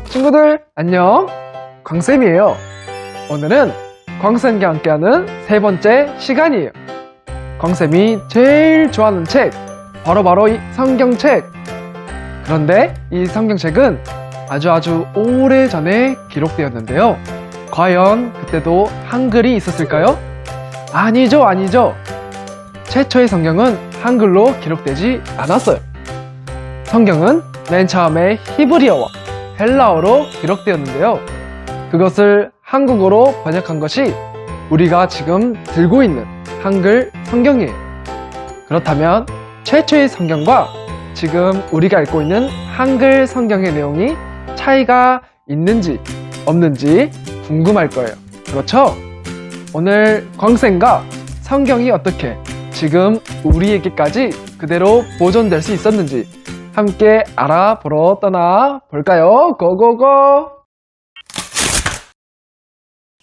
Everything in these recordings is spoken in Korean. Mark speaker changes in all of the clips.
Speaker 1: 친구들 안녕, 광쌤이에요. 오늘은 광쌤과 함께하는 세 번째 시간이에요. 광쌤이 제일 좋아하는 책, 바로 이 성경책. 그런데 이 성경책은 아주 오래전에 기록되었는데요. 과연 그때도 한글이 있었을까요? 아니죠. 최초의 성경은 한글로 기록되지 않았어요. 성경은 맨 처음에 히브리어와 헬라어로 기록되었는데요. 그것을 한국어로 번역한 것이 우리가 지금 들고 있는 한글 성경이에요. 그렇다면 최초의 성경과 지금 우리가 읽고 있는 한글 성경의 내용이 차이가 있는지 없는지 궁금할 거예요. 그렇죠? 오늘 광쌤과 성경이 어떻게 지금 우리에게까지 그대로 보존될 수 있었는지 함께 알아보러 떠나 볼까요? 고고고!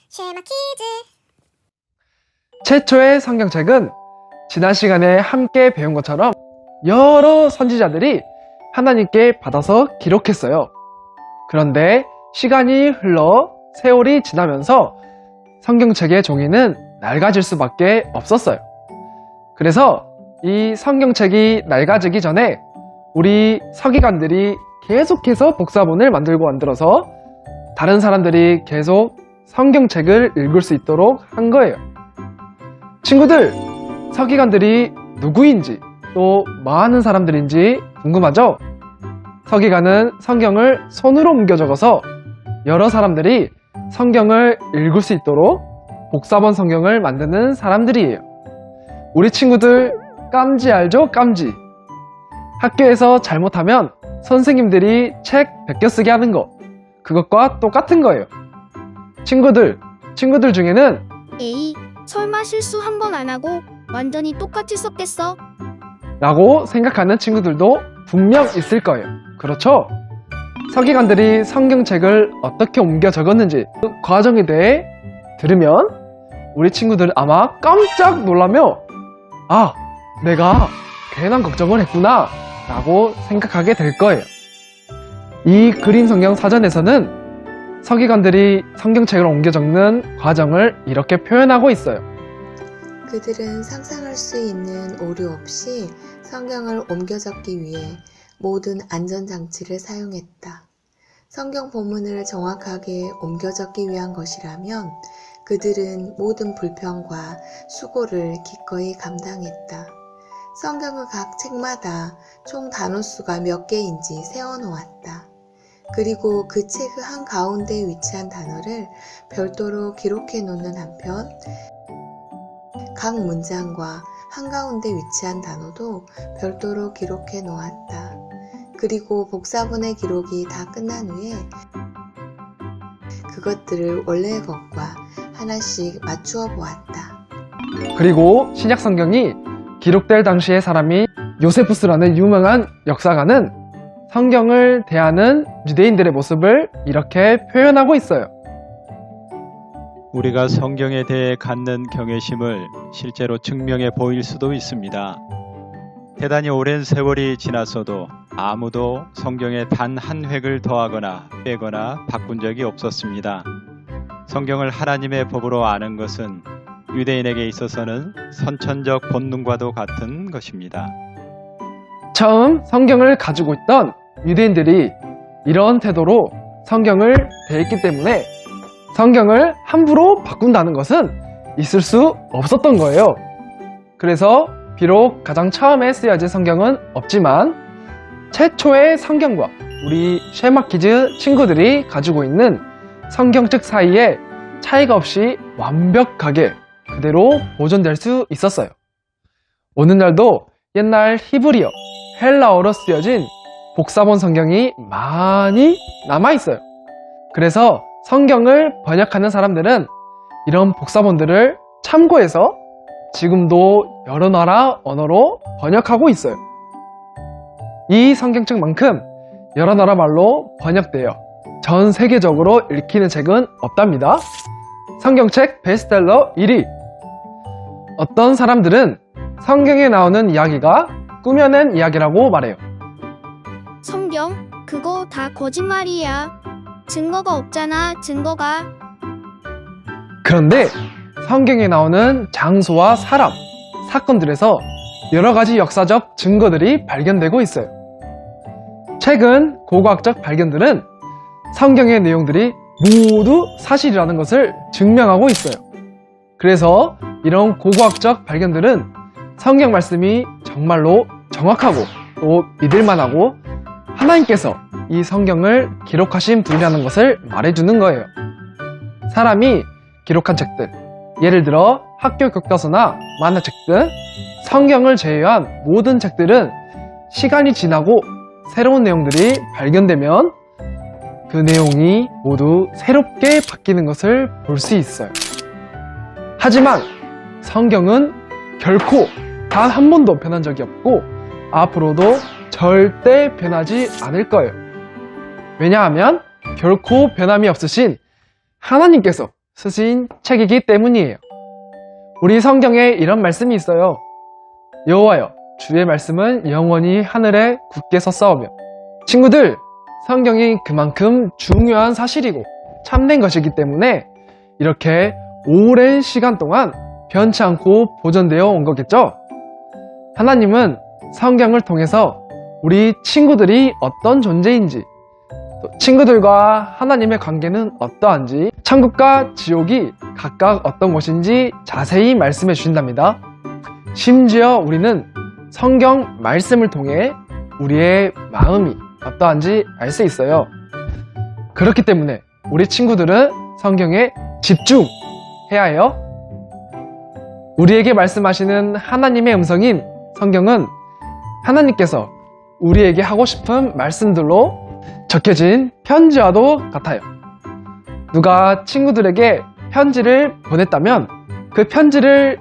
Speaker 2: 쉐마 키즈.
Speaker 1: 최초의 성경책은 지난 시간에 함께 배운 것처럼 여러 선지자들이 하나님께 받아서 기록했어요. 그런데 시간이 흘러 세월이 지나면서 성경책의 종이는 낡아질 수밖에 없었어요. 그래서 이 성경책이 낡아지기 전에 우리 서기관들이 계속해서 복사본을 만들어서 다른 사람들이 계속 성경책을 읽을 수 있도록 한 거예요. 친구들, 서기관들이 누구인지 또 많은 사람들인지 궁금하죠? 서기관은 성경을 손으로 옮겨 적어서 여러 사람들이 성경을 읽을 수 있도록 복사본 성경을 만드는 사람들이에요. 우리 친구들 깜지 알죠? 깜지. 학교에서 잘못하면 선생님들이 책 베껴쓰게 하는 거, 그것과 똑같은 거예요. 친구들 중에는
Speaker 2: 에이, 설마 실수 한 번 안 하고 완전히 똑같이 썼겠어?
Speaker 1: 라고 생각하는 친구들도 분명 있을 거예요. 그렇죠? 서기관들이 성경책을 어떻게 옮겨 적었는지 그 과정에 대해 들으면 우리 친구들 아마 깜짝 놀라며 내가 괜한 걱정을 했구나 라고 생각하게 될 거예요. 이 그림 성경 사전에서는 서기관들이 성경책을 옮겨 적는 과정을 이렇게 표현하고 있어요.
Speaker 3: 그들은 상상할 수 있는 오류 없이 성경을 옮겨 적기 위해 모든 안전장치를 사용했다. 성경 본문을 정확하게 옮겨 적기 위한 것이라면 그들은 모든 불평과 수고를 기꺼이 감당했다. 성경을 각 책마다 총 단어수가 몇 개인지 세워놓았다. 그리고 그 책 한가운데에 위치한 단어를 별도로 기록해 놓는 한편 각 문장과 한가운데 위치한 단어도 별도로 기록해 놓았다. 그리고 복사본의 기록이 다 끝난 후에 그것들을 원래의 것과 하나씩 맞추어 보았다.
Speaker 1: 그리고 신약 성경이 기록될 당시의 사람이 요세푸스라는 유명한 역사가는 성경을 대하는 유대인들의 모습을 이렇게 표현하고 있어요.
Speaker 4: 우리가 성경에 대해 갖는 경외심을 실제로 증명해 보일 수도 있습니다. 대단히 오랜 세월이 지났어도 아무도 성경에 단 한 획을 더하거나 빼거나 바꾼 적이 없었습니다. 성경을 하나님의 법으로 아는 것은 유대인에게 있어서는 선천적 본능과도 같은 것입니다.
Speaker 1: 처음 성경을 가지고 있던 유대인들이 이런 태도로 성경을 대했기 때문에 성경을 함부로 바꾼다는 것은 있을 수 없었던 거예요. 그래서 비록 가장 처음에 쓰여진 성경은 없지만 최초의 성경과 우리 쉐마키즈 친구들이 가지고 있는 성경책 사이에 차이가 없이 완벽하게 그대로 보존될 수 있었어요. 오늘날도 옛날 히브리어, 헬라어로 쓰여진 복사본 성경이 많이 남아있어요. 그래서 성경을 번역하는 사람들은 이런 복사본들을 참고해서 지금도 여러 나라 언어로 번역하고 있어요. 이 성경책만큼 여러 나라 말로 번역되어 전 세계적으로 읽히는 책은 없답니다. 성경책 베스트셀러 1위. 어떤 사람들은 성경에 나오는 이야기가 꾸며낸 이야기라고 말해요.
Speaker 2: 성경? 그거 다 거짓말이야. 증거가 없잖아, 증거가.
Speaker 1: 그런데 성경에 나오는 장소와 사람, 사건들에서 여러 가지 역사적 증거들이 발견되고 있어요. 최근 고고학적 발견들은 성경의 내용들이 모두 사실이라는 것을 증명하고 있어요. 그래서 이런 고고학적 발견들은 성경 말씀이 정말로 정확하고 또 믿을만하고 하나님께서 이 성경을 기록하신 분이라는 것을 말해주는 거예요. 사람이 기록한 책들, 예를 들어 학교 교과서나 만화책 등 성경을 제외한 모든 책들은 시간이 지나고 새로운 내용들이 발견되면 그 내용이 모두 새롭게 바뀌는 것을 볼 수 있어요. 하지만 성경은 결코 단 한 번도 변한 적이 없고 앞으로도 절대 변하지 않을 거예요. 왜냐하면 결코 변함이 없으신 하나님께서 쓰신 책이기 때문이에요. 우리 성경에 이런 말씀이 있어요. 여호와여, 주의 말씀은 영원히 하늘에 굳게 섰사오며. 친구들, 성경이 그만큼 중요한 사실이고 참된 것이기 때문에 이렇게 오랜 시간 동안 변치 않고 보존되어 온 거겠죠? 하나님은 성경을 통해서 우리 친구들이 어떤 존재인지, 또 친구들과 하나님의 관계는 어떠한지, 천국과 지옥이 각각 어떤 곳인지 자세히 말씀해 주신답니다. 심지어 우리는 성경 말씀을 통해 우리의 마음이 어떠한지 알 수 있어요. 그렇기 때문에 우리 친구들은 성경에 집중해야 해요. 우리에게 말씀하시는 하나님의 음성인 성경은 하나님께서 우리에게 하고 싶은 말씀들로 적혀진 편지와도 같아요. 누가 친구들에게 편지를 보냈다면 그 편지를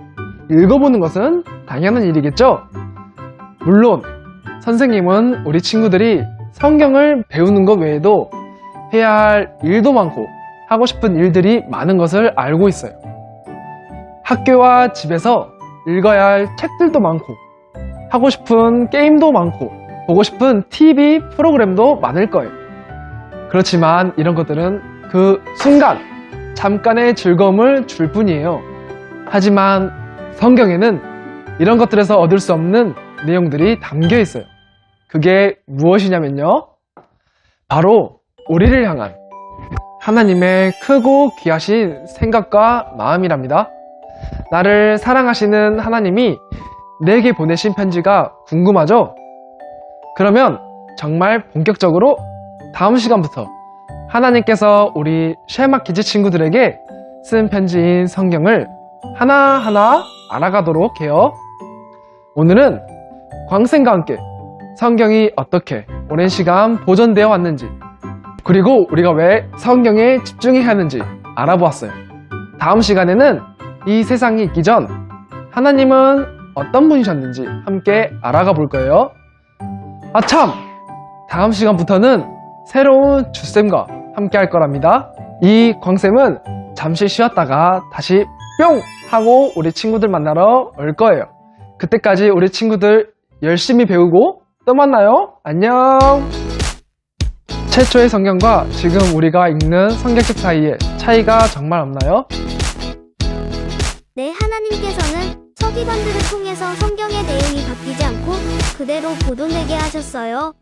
Speaker 1: 읽어보는 것은 당연한 일이겠죠? 물론 선생님은 우리 친구들이 성경을 배우는 것 외에도 해야 할 일도 많고 하고 싶은 일들이 많은 것을 알고 있어요. 학교와 집에서 읽어야 할 책들도 많고 하고 싶은 게임도 많고 보고 싶은 TV 프로그램도 많을 거예요. 그렇지만 이런 것들은 그 순간 잠깐의 즐거움을 줄 뿐이에요. 하지만 성경에는 이런 것들에서 얻을 수 없는 내용들이 담겨 있어요. 그게 무엇이냐면요, 바로 우리를 향한 하나님의 크고 귀하신 생각과 마음이랍니다. 나를 사랑하시는 하나님이 내게 보내신 편지가 궁금하죠? 그러면 정말 본격적으로 다음 시간부터 하나님께서 우리 쉐마키즈 친구들에게 쓴 편지인 성경을 하나하나 알아가도록 해요. 오늘은 광생과 함께 성경이 어떻게 오랜 시간 보존되어 왔는지, 그리고 우리가 왜 성경에 집중해야 하는지 알아보았어요. 다음 시간에는 이 세상이 있기 전 하나님은 어떤 분이셨는지 함께 알아가 볼 거예요. 아참! 다음 시간부터는 새로운 주쌤과 함께 할 거랍니다. 이 광쌤은 잠시 쉬었다가 다시 뿅! 하고 우리 친구들 만나러 올 거예요. 그때까지 우리 친구들 열심히 배우고 또 만나요. 안녕! 최초의 성경과 지금 우리가 읽는 성경책 사이에 차이가 정말 없나요?
Speaker 2: 네, 하나님께서는 서기관들을 통해서 성경의 내용이 바뀌지 않고 그대로 보존되게 하셨어요.